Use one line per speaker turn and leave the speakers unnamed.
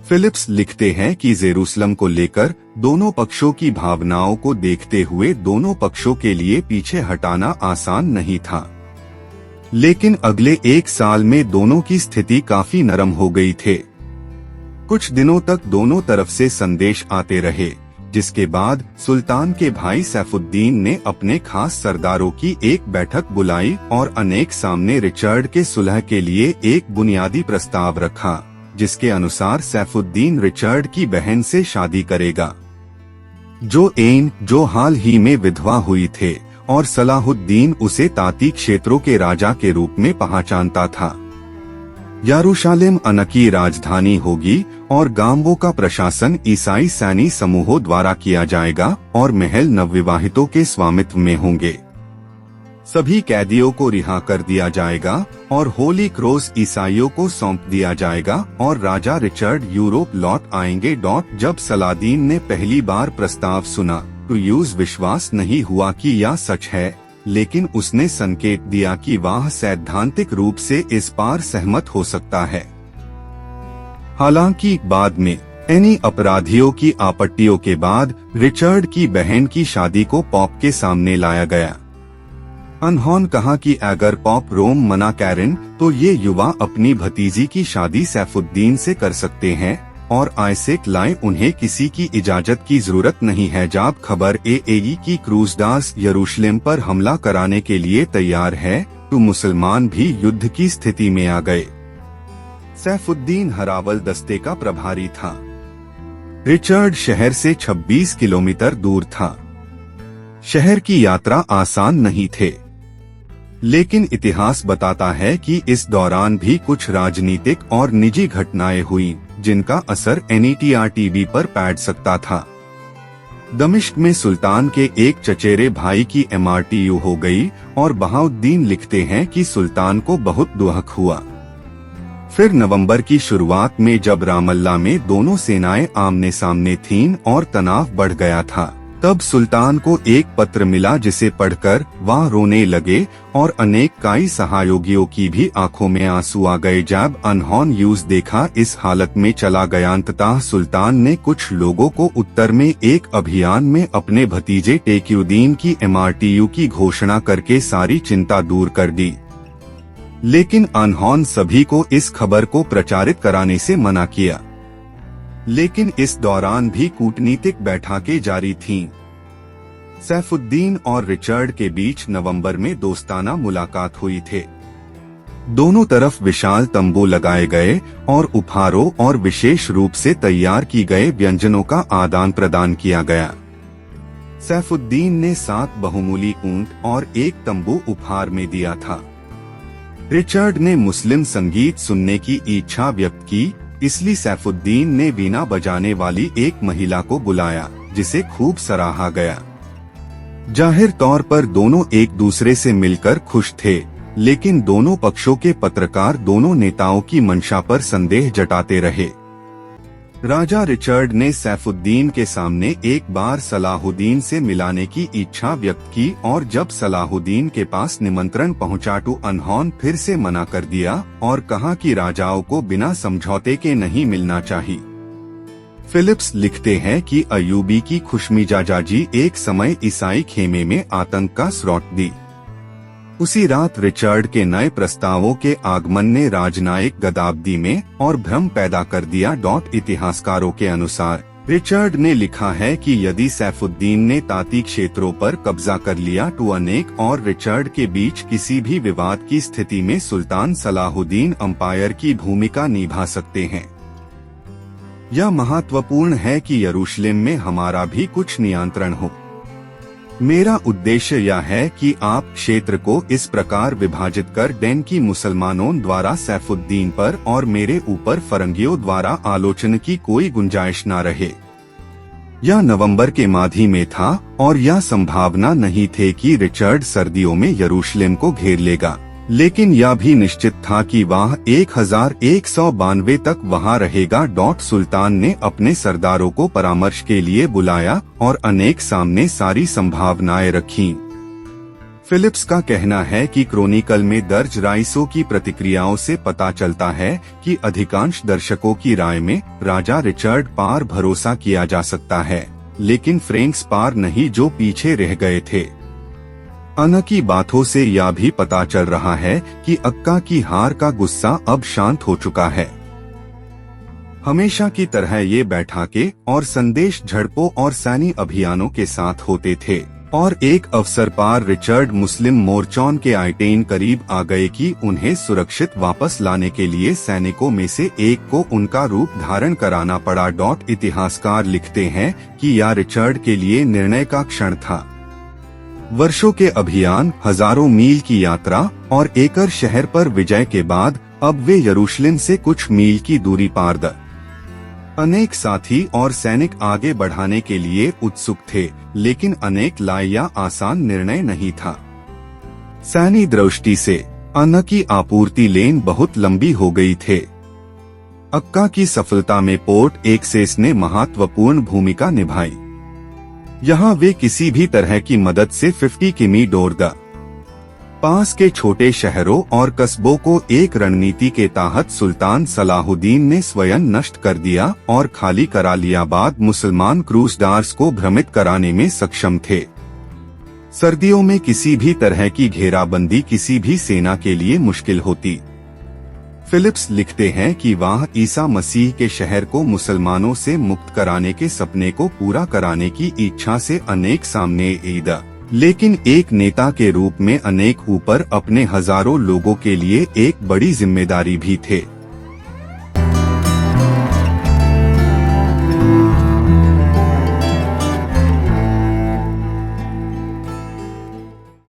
Philips लिखते हैं कि जेरूसलम को लेकर दोनों पक्षों की भावनाओं को देखते हुए दोनों पक्षों के लिए पीछे हटाना आसान नहीं था, लेकिन अगले 1 साल में दोनों की स्थिति काफी नरम हो गई थे। कुछ दिनों तक दोनों तरफ से संदेश आते रहे, जिसके बाद सुल्तान के भाई सैफुद्दीन ने अपने खास सरदारों की एक बैठक बुलाई और अनेक सामने रिचर्ड के सुलह के लिए एक बुनियादी प्रस्ताव रखा, जिसके अनुसार सैफुद्दीन रिचर्ड की बहन से शादी करेगा, जो हाल ही में विधवा हुई थे, और सलाहुद्दीन उसे ताती क्षेत्रों के राजा के रूप में पहचानता था। यरूशलेम अनकी राजधानी होगी और गांवों का प्रशासन ईसाई सैनी समूहों द्वारा किया जाएगा और महल नवविवाहितों के स्वामित्व में होंगे। सभी कैदियों को रिहा कर दिया जाएगा और होली क्रॉस ईसाइयों को सौंप दिया जाएगा और राजा रिचर्ड यूरोप लौट आएंगे। जब सलादीन ने पहली बार प्रस्ताव सुना तो यूज विश्वास नहीं हुआ कि यह सच है, लेकिन उसने संकेत दिया कि वह सैद्धांतिक रूप से इस पार सहमत हो सकता है। हालांकि बाद में एनी अपराधियों की आपत्तियों के बाद रिचर्ड की बहन की शादी को पॉप के सामने लाया गया। उन्होंने कहा कि अगर पॉप रोम मना करें तो ये युवा अपनी भतीजी की शादी सैफुद्दीन से कर सकते हैं और आइसेक लाए उन्हें किसी की इजाजत की जरूरत नहीं है। जब खबर आई कि क्रूसदास यरूशलेम पर हमला कराने के लिए तैयार है तो मुसलमान भी युद्ध की स्थिति में आ गए। सैफुद्दीन हरावल दस्ते का प्रभारी था। रिचर्ड शहर से 26 किलोमीटर दूर था। शहर की यात्रा आसान नहीं थे, लेकिन इतिहास बताता है कि इस दौरान भी कुछ राजनीतिक और निजी घटनाएं हुई जिनका असर एनईटीआर टीवी पर पड़ सकता था। दमिश्क में सुल्तान के एक चचेरे भाई की MRTU हो गई और बहाउद्दीन लिखते हैं कि सुल्तान को बहुत दुख हुआ। फिर नवंबर की शुरुआत में जब रामल्ला में दोनों सेनाएं आमने सामने थीं और तनाव बढ़ गया था, तब सुल्तान को एक पत्र मिला जिसे पढ़कर वह रोने लगे और अनेक कई सहयोगियों की भी आंखों में आंसू आ गए। जब उन्होंने यूज देखा इस हालत में चला गया, अंततः सुल्तान ने कुछ लोगों को उत्तर में एक अभियान में अपने भतीजे टेक्युद्दीन की MRTU की घोषणा करके सारी चिंता दूर कर दी, लेकिन उन्होंने सभी को इस खबर को प्रचारित कराने से मना किया। लेकिन इस दौरान भी कूटनीतिक बैठकें जारी थीं। सैफुद्दीन और रिचर्ड के बीच नवंबर में दोस्ताना मुलाकात हुई थे। दोनों तरफ विशाल तंबू लगाए गए और उपहारों और विशेष रूप से तैयार की गए व्यंजनों का आदान प्रदान किया गया। सैफुद्दीन ने 7 बहुमूल्य ऊंट और एक तंबू उपहार में दिया था। रिचर्ड ने मुस्लिम संगीत सुनने की इच्छा व्यक्त की, इसलिए सैफुद्दीन ने वीणा बजाने वाली एक महिला को बुलाया, जिसे खूब सराहा गया। जाहिर तौर पर दोनों एक दूसरे से मिलकर खुश थे, लेकिन दोनों पक्षों के पत्रकार दोनों नेताओं की मंशा पर संदेह जताते रहे। राजा रिचर्ड ने सैफुद्दीन के सामने एक बार सलाहुद्दीन से मिलाने की इच्छा व्यक्त की और जब सलाहुद्दीन के पास निमंत्रण पहुंचा तो उन्होंने फिर से मना कर दिया और कहा कि राजाओं को बिना समझौते के नहीं मिलना चाहिए। फिलिप्स लिखते हैं कि अयूबी की खुशमिजाजी एक समय ईसाई खेमे में आतंक का स्रोत दी। उसी रात रिचर्ड के नए प्रस्तावों के आगमन ने राजनयिक गदाब्दी में और भ्रम पैदा कर दिया। इतिहासकारों के अनुसार रिचर्ड ने लिखा है कि यदि सैफुद्दीन ने ताती क्षेत्रों पर कब्जा कर लिया तो अनेक और रिचर्ड के बीच किसी भी विवाद की स्थिति में सुल्तान सलाहुद्दीन अंपायर की भूमिका निभा सकते हैं। यह महत्वपूर्ण है कि यरूशलेम में हमारा भी कुछ नियंत्रण हो। मेरा उद्देश्य यह है कि आप क्षेत्र को इस प्रकार विभाजित कर दें कि मुसलमानों द्वारा सैफुद्दीन पर और मेरे ऊपर फरंगियों द्वारा आलोचना की कोई गुंजाइश न रहे। यह नवंबर के माधी में था और यह संभावना नहीं थे कि रिचर्ड सर्दियों में यरूशलेम को घेर लेगा, लेकिन यह भी निश्चित था कि वह 1192 तक वहां रहेगा। सुल्तान ने अपने सरदारों को परामर्श के लिए बुलाया और अनेक सामने सारी संभावनाएं रखीं। फिलिप्स का कहना है कि क्रॉनिकल में दर्ज राइसों की प्रतिक्रियाओं से पता चलता है कि अधिकांश दर्शकों की राय में राजा रिचर्ड पर भरोसा किया जा सकता है, लेकिन फ्रेंक्स पर नहीं जो पीछे रह गए थे। अन्ना की बातों से यह भी पता चल रहा है कि अक्का की हार का गुस्सा अब शांत हो चुका है। हमेशा की तरह ये बैठकें और संदेश झड़पों और सैन्य अभियानों के साथ होते थे, और एक अवसर पर रिचर्ड मुस्लिम मोर्चों के आइटेन करीब आ गए कि उन्हें सुरक्षित वापस लाने के लिए सैनिकों में से एक को उनका रूप धारण कराना पड़ा। इतिहासकार लिखते हैं कि यह रिचर्ड के लिए निर्णय का क्षण था। वर्षों के अभियान, हजारों मील की यात्रा और एकड़ शहर पर विजय के बाद अब वे यरूशलेम से कुछ मील की दूरी पार द अनेक साथी और सैनिक आगे बढ़ाने के लिए उत्सुक थे, लेकिन अनेक लाया आसान निर्णय नहीं था। सैन्य दृष्टि से अन्न की आपूर्ति लेन बहुत लंबी हो गई थे। अक्का की सफलता में पोर्ट एक्सेस ने महत्वपूर्ण भूमिका निभाई। यहाँ वे किसी भी तरह की मदद से 50 किमी दूर द पास के छोटे शहरों और कस्बों को एक रणनीति के तहत सुल्तान सलाहुद्दीन ने स्वयं नष्ट कर दिया और खाली करा लिया। बाद मुसलमान क्रूसदार्स को भ्रमित कराने में सक्षम थे। सर्दियों में किसी भी तरह की घेराबंदी किसी भी सेना के लिए मुश्किल होती। फिलिप्स लिखते हैं कि वह ईसा मसीह के शहर को मुसलमानों से मुक्त कराने के सपने को पूरा कराने की इच्छा से अनेक सामने ईदा, लेकिन एक नेता के रूप में अनेक ऊपर अपने हजारों लोगों के लिए एक बड़ी जिम्मेदारी भी थे।